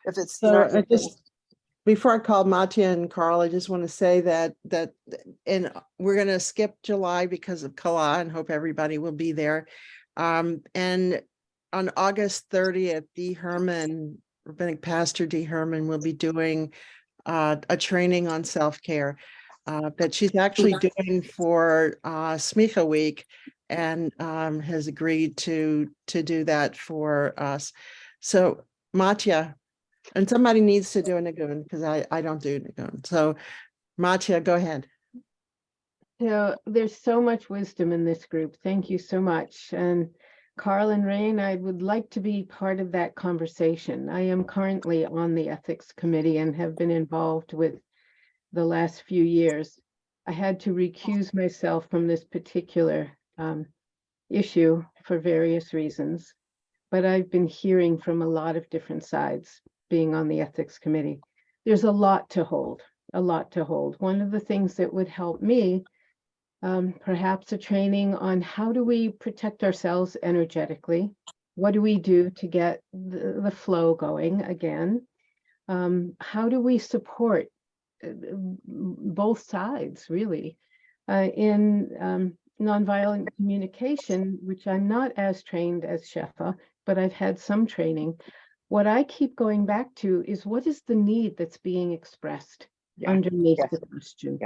C: if it's
B: So
C: not your thing.
B: Before I call Matya and Carl, I just want to say that and we're going to skip July because of Kala, and hope everybody will be there. And on August 30th, D. Herman, Rabbinic Pastor D. Herman, will be doing a training on self-care that she's actually doing for Smicha Week, and has agreed to do that for us. So Matya, and somebody needs to do a nigun, because I don't do nigun. So Matya, go ahead.
H: So there's so much wisdom in this group. Thank you so much. And Carl and Rain, I would like to be part of that conversation. I am currently on the ethics committee and have been involved with the last few years. I had to recuse myself from this particular issue for various reasons, but I've been hearing from a lot of different sides being on the ethics committee. There's a lot to hold, a lot to hold. One of the things that would help me, perhaps a training on how do we protect ourselves energetically? What do we do to get the flow going again? How do we support both sides, really? In nonviolent communication, which I'm not as trained as Shefa, but I've had some training. What I keep going back to is what is the need that's being expressed underneath the question?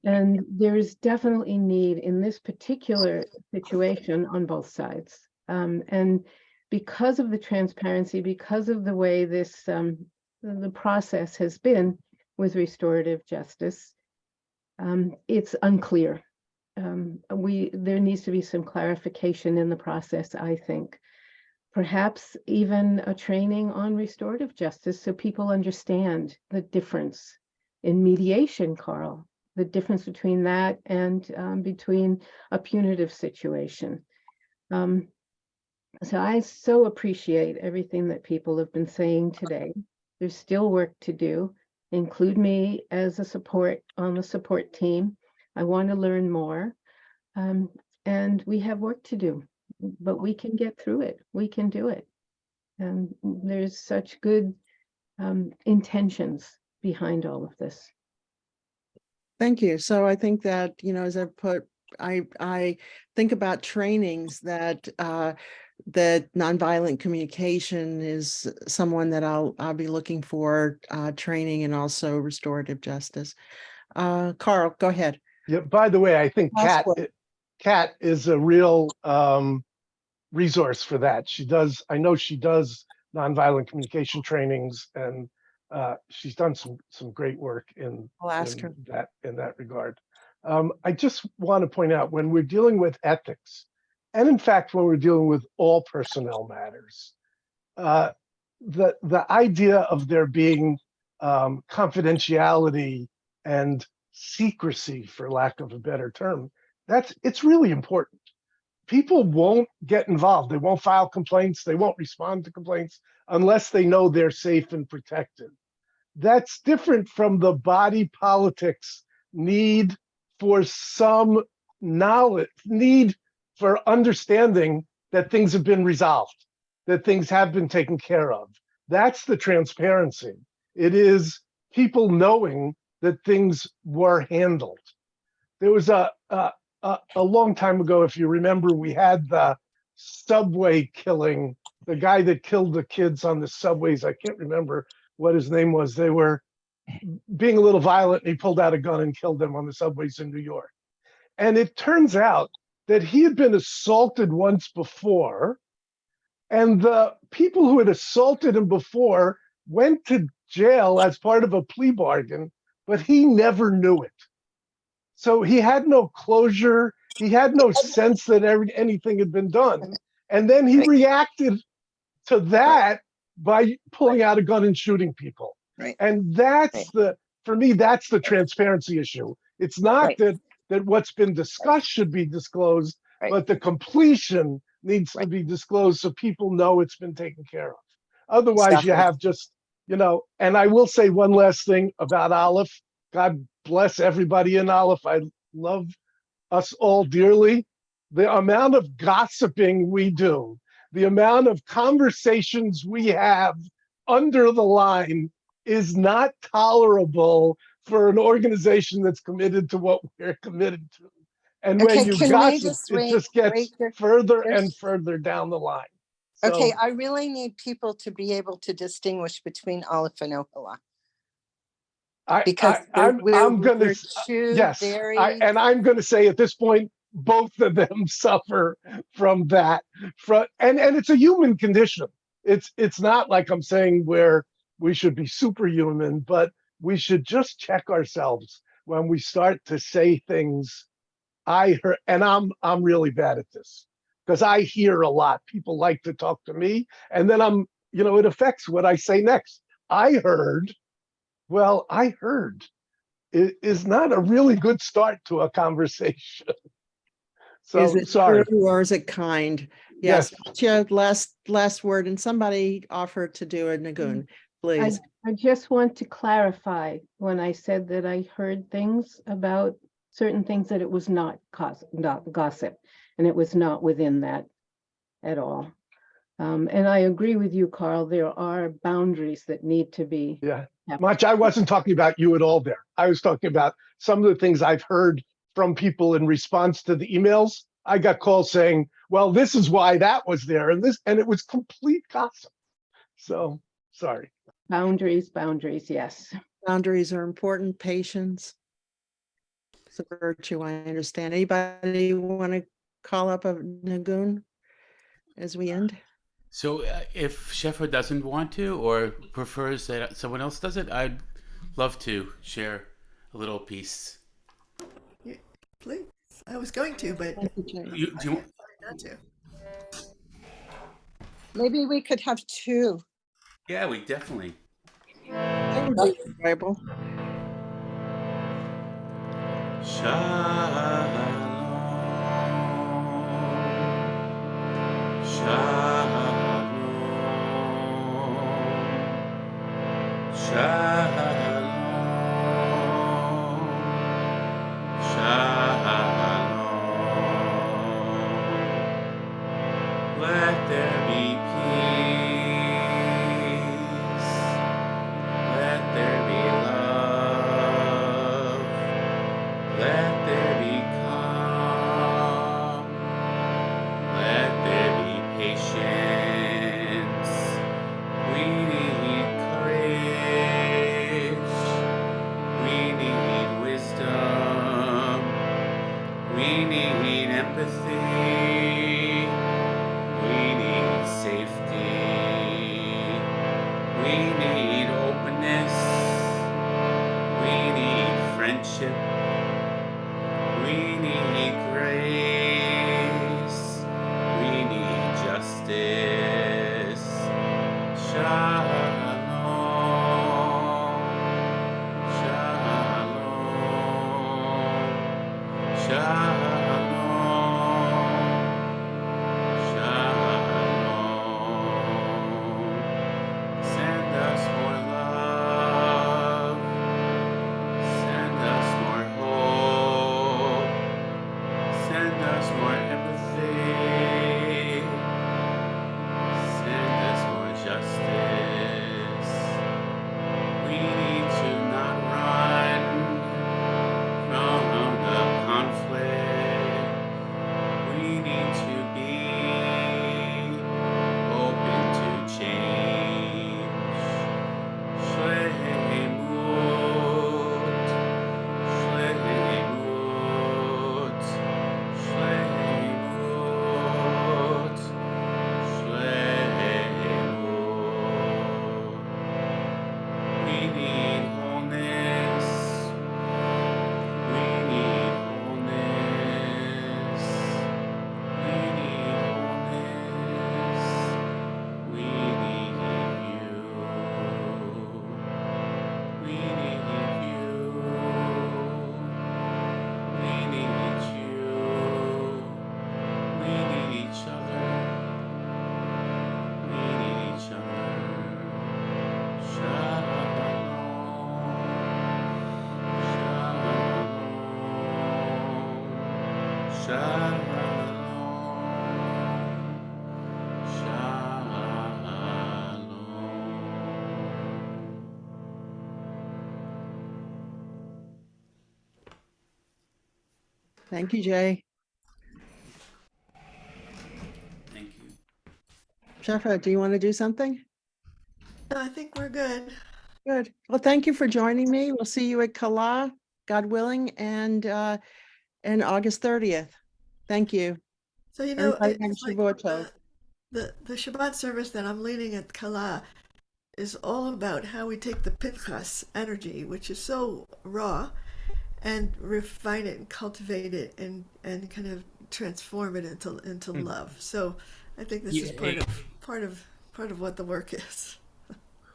H: And there is definitely need in this particular situation on both sides. And because of the transparency, because of the way this the process has been with restorative justice, it's unclear. There needs to be some clarification in the process, I think. Perhaps even a training on restorative justice so people understand the difference in mediation, Carl, the difference between that and between a punitive situation. So I so appreciate everything that people have been saying today. There's still work to do. Include me as a support on the support team. I want to learn more. And we have work to do, but we can get through it. We can do it. And there's such good intentions behind all of this.
B: Thank you. So I think that, you know, as I think about trainings that that nonviolent communication is someone that I'll be looking for training, and also restorative justice. Carl, go ahead.
D: Yeah, by the way, I think Kat is a real resource for that. I know she does nonviolent communication trainings, and she's done some great work in that regard. I just want to point out, when we're dealing with ethics, and in fact, when we're dealing with all personnel matters, the idea of there being confidentiality and secrecy, for lack of a better term, it's really important. People won't get involved. They won't file complaints. They won't respond to complaints unless they know they're safe and protected. That's different from the body politics need for some knowledge, need for understanding that things have been resolved, that things have been taken care of. That's the transparency. It is people knowing that things were handled. There was a long time ago, if you remember, we had the subway killing, the guy that killed the kids on the subways. I can't remember what his name was. They were being a little violent, and he pulled out a gun and killed them on the subways in New York. And it turns out that he had been assaulted once before, and the people who had assaulted him before went to jail as part of a plea bargain, but he never knew it. So he had no closure. He had no sense that anything had been done. And then he reacted to that by pulling out a gun and shooting people. And that's for me, that's the transparency issue. It's not that what's been discussed should be disclosed, but the completion needs to be disclosed so people know it's been taken care of. Otherwise, you have just, and I will say one last thing about Aleph. God bless everybody in Aleph. I love us all dearly. The amount of gossiping we do, the amount of conversations we have under the line is not tolerable for an organization that's committed to what we're committed to. And when you gossip, it just gets further and further down the line. So,
C: okay, I really need people to be able to distinguish between Aleph and Ohala.
D: I'm going to yes, and I'm going to say at this point, both of them suffer from that. And it's a human condition. It's not like I'm saying where we should be superhuman, but we should just check ourselves when we start to say things I heard, and I'm really bad at this because I hear a lot. People like to talk to me, and then it affects what I say next. I heard, I heard is not a really good start to a conversation.
B: Is
D: So
B: it
D: sorry.
B: true or is it kind? Yes. Last word, and somebody offer to do a Nagoon, please.
H: I just want to clarify when I said that I heard things about certain things that it was not gossip, and it was not within that at all. And I agree with you, Carl. There are boundaries that need to be.
D: Yeah.
H: kept.
D: Much. I wasn't talking about you at all there. I was talking about some of the things I've heard from people in response to the emails. I got calls saying, well, this is why that was there, and it was complete gossip. So sorry.
H: Boundaries, yes.
B: Boundaries are important. Patience. It's a virtue, I understand. Anybody want to call up a Nagoon as we end?
I: So if Sheffer doesn't want to or prefers that someone else does it, I'd love to share a little piece.
E: Please, I was going to, but
B: Thank you, Jay.
I: Do you,
E: not to.
C: Maybe we could have two.
I: yeah, we definitely.
B: That would be enjoyable.
I: Shalom, shalom, shalom, shalom. Let there be peace. Let there be love. Let there be calm. Let there be patience. We need courage. We need wisdom. We need empathy. We need safety. We need openness. We need friendship. We need grace. We need justice. Shalom. Shalom. Shalom. Shalom. Send us more love. Send us more hope. Send us more empathy. Send us more justice. We need to not run from the conflict. We need to be open to change. Shlemut, Shlemut, Shlemut, Shlemut. We need wholeness. We need wholeness. We need wholeness. We need you. We need you. We need you. We need each other. We need each other. Shalom. Shalom. Shalom.
B: Thank you, Jay.
I: Thank you.
B: Shefra, do you want to do something?
E: No, I think we're good.
B: Good. Well, thank you for joining me. We'll see you at Kala, God willing, and August 30th. Thank you.
E: So, you know,
B: Everybody have
E: it's like
B: Shavua Tov.
E: the Shabbat service that I'm leading at Kala is all about how we take the Pinchas energy, which is so raw, and refine it and cultivate it and kind of transform it into love. So I think this is part of what the work is.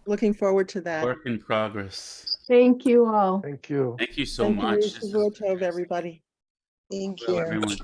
B: Looking forward to that.
I: Work in progress.
H: Thank you all.
D: Thank you.
I: Thank you so
B: Thank you,
I: much. This is
B: Shavuot everybody.
C: Thank
I: well,
C: you.
I: everyone.